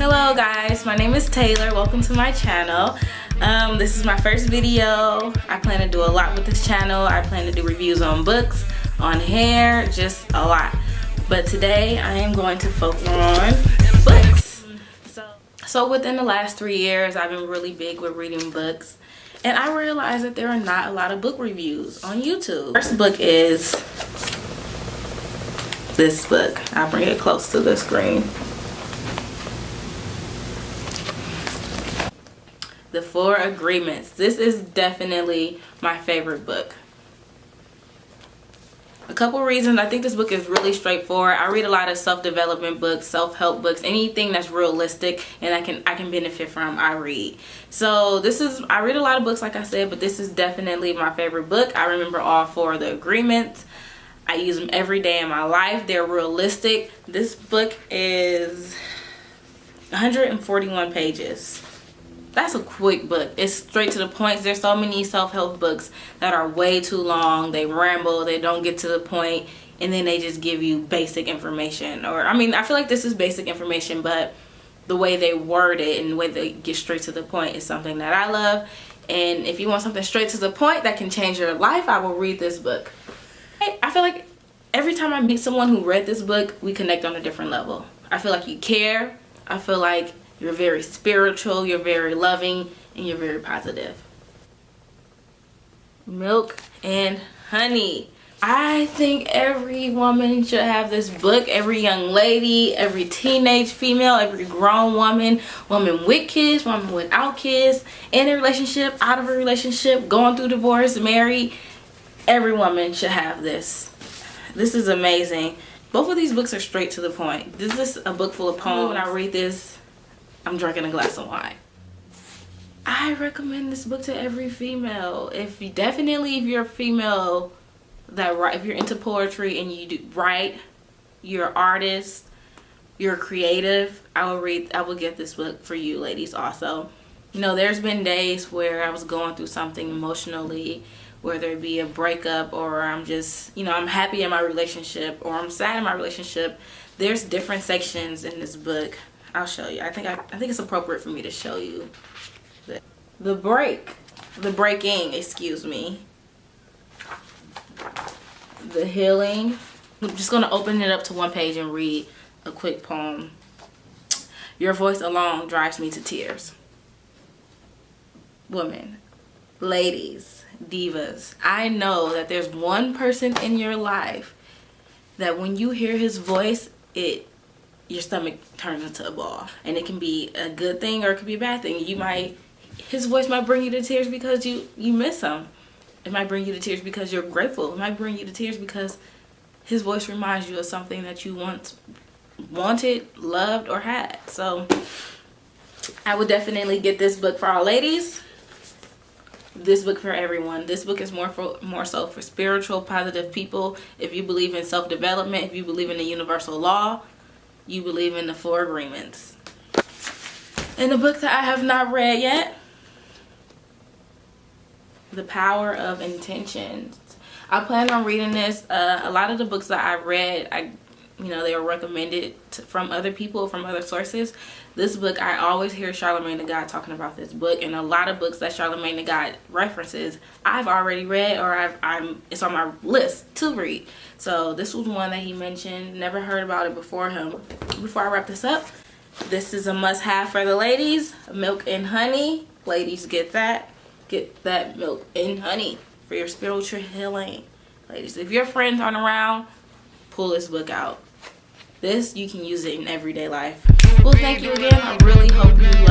Hello guys, my name is Taylor. Welcome to my channel. This is my first video. I plan to do a lot with this channel. I plan to do reviews on books, on hair, just a lot. But today I am going to focus on books. So within the last 3 years, I've been really big with reading books. And I realized that there are not a lot of book reviews on YouTube. First book is this book. I'll bring it close to the screen. The 4 Agreements. This is definitely my favorite book. A couple reasons. I think this book is really straightforward. I read a lot of self-development books, self-help books, anything that's realistic and I can benefit from, I read. So I read a lot of books, like I said, but this is definitely my favorite book. I remember all 4 of the agreements. I use them every day in my life. They're realistic. This book is 141 pages. That's a quick book. It's straight to the point. There's so many self-help books that are way too long. They ramble, they don't get to the point, and then they just give you basic information. Or, I mean, I feel like this is basic information, but the way they word it and the way they get straight to the point is something that I love. And if you want something straight to the point that can change your life, I will read this book. I feel like every time I meet someone who read this book, we connect on a different level. I feel like you care. I feel like you're very spiritual, you're very loving, and you're very positive. Milk and Honey. I think every woman should have this book. Every young lady, every teenage female, every grown woman, woman with kids, woman without kids, in a relationship, out of a relationship, going through divorce, married. Every woman should have this. This is amazing. Both of these books are straight to the point. This is a book full of poems. When I read this, I'm drinking a glass of wine. I recommend this book to every female. If you're a female if you're into poetry and you do write, you're an artist, you're creative, I will get this book for you ladies also. You know, there's been days where I was going through something emotionally, whether it be a breakup or I'm just, I'm happy in my relationship or I'm sad in my relationship. There's different sections in this book. I'll show you. I think it's appropriate for me to show you the breaking, excuse me. The healing. I'm just gonna open it up to one page and read a quick poem. Your voice alone drives me to tears. Women, ladies, divas, I know that there's one person in your life that when you hear his voice, your stomach turns into a ball. And it can be a good thing or it could be a bad thing. His voice might bring you to tears because you miss him. It might bring you to tears because you're grateful. It might bring you to tears because his voice reminds you of something that you once wanted, loved, or had. So I would definitely get this book for all ladies. This book for everyone. This book is more so for spiritual, positive people. If you believe in self-development, if you believe in the universal law, you believe in the 4 Agreements. And the book that I have not read yet, The Power of Intentions. I plan on reading this. A lot of the books that I read, they were recommended from other people, from other sources. This book, I always hear Charlemagne the God talking about this book, and a lot of books that Charlemagne the God references, I've already read or it's on my list to read. So this was one that he mentioned. Never heard about it before him. Before I wrap this up, this is a must-have for the ladies. Milk and Honey. Ladies, get that. Get that Milk and Honey for your spiritual healing. Ladies, if your friends aren't around, pull this book out. You can use it in everyday life. Well, thank you again. I really hope you